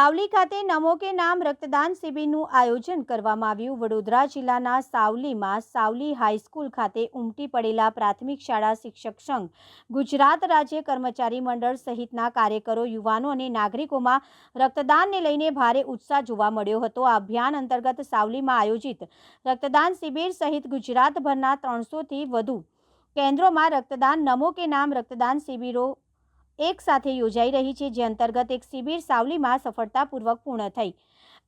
સાવલી ખાતે નમો કે નામ રક્તદાન શિબિરનું આયોજન કરવામાં આવ્યું। વડોદરા જિલ્લાના સાવલીમાં સાવલી હાઈસ્કૂલ ખાતે ઉમટી પડેલા પ્રાથમિક શાળા શિક્ષક સંઘ, ગુજરાત રાજ્ય કર્મચારી મંડળ સહિતના કાર્યકરો, યુવાનો અને નાગરિકોમાં રક્તદાનને લઈને ભારે ઉત્સાહ જોવા મળ્યો હતો। આ અભિયાન અંતર્ગત સાવલીમાં આયોજિત રક્તદાન શિબિર સહિત ગુજરાતભરના 300થી વધુ કેન્દ્રોમાં રક્તદાન નમો કે નામ રક્તદાન શિબિરો એક સાથે યોજાઈ રહી છે, જે અંતર્ગત એક શિબિર સાવલીમાં સફળતાપૂર્વક પૂર્ણ થઈ।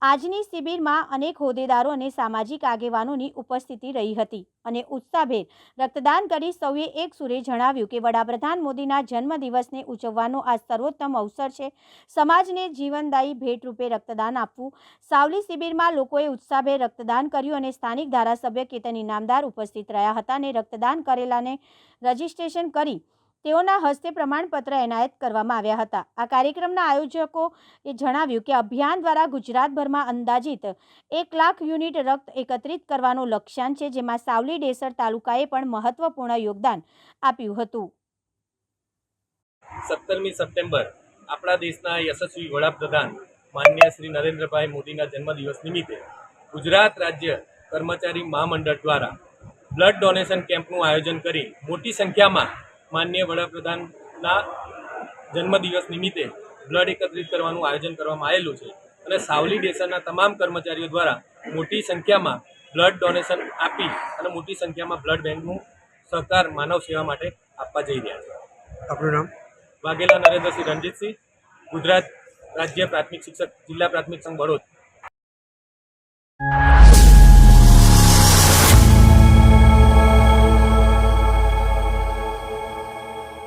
આજની શિબિરમાં અનેક હોદ્દેદારો અને સામાજિક આગેવાનોની ઉપસ્થિતિ રહી હતી અને ઉત્સાહભેર રક્તદાન કરી સૌએ એક સુરે જણાવ્યું કે વડાપ્રધાન મોદીના જન્મદિવસને ઉજવવાનો આ સર્વોત્તમ અવસર છે। સમાજને જીવનદાયી ભેટ રૂપે રક્તદાન આપવું। સાવલી શિબિરમાં લોકોએ ઉત્સાહભેર રક્તદાન કર્યું અને સ્થાનિક ધારાસભ્ય કેતન ઇનામદાર ઉપસ્થિત રહ્યા હતા અને રક્તદાન કરેલાને રજીસ્ટ્રેશન કરી તેઓના હસ્તે પ્રમાણપત્ર એનાયત કરવામાં આવ્યા હતા। આ કાર્યક્રમના આયોજકોએ જણાવ્યું કે અભિયાન દ્વારા ગુજરાતભરમાં અંદાજિત 1 લાખ યુનિટ રક્ત એકત્રિત કરવાનો લક્ષ્યાંક છે, જેમાં સાવલી ડેસર તાલુકાએ પણ મહત્વપૂર્ણ યોગદાન આપ્યું હતું। 17મી સપ્ટેમ્બર આપણા દેશના યશસ્વી વડાપ્રધાન માનનીય શ્રી નરેન્દ્રભાઈ મોદીના જન્મદિવસ નિમિત્તે ગુજરાત રાજ્ય કર્મચારી મહામંડળ દ્વારા બ્લડ ડોનેશન કેમ્પનું આયોજન કરી મોટી સંખ્યામાં માનનીય વડાપ્રધાનના જન્મદિવસ નિમિત્તે બ્લડ એકત્રિત કરવાનું આયોજન કરવામાં આવેલું છે અને સાવલી ડેસરના તમામ કર્મચારીઓ દ્વારા મોટી સંખ્યામાં બ્લડ ડોનેશન આપી અને મોટી સંખ્યામાં બ્લડ બેંકનું સહકાર માનવ સેવા માટે આપવા જઈ રહ્યા છે। આપનું નામ? વાઘેલા નરેન્દ્રસિંહ રણજીતસિંહ, ગુજરાત રાજ્ય પ્રાથમિક શિક્ષક, જિલ્લા પ્રાથમિક સંઘ, વડોદરા।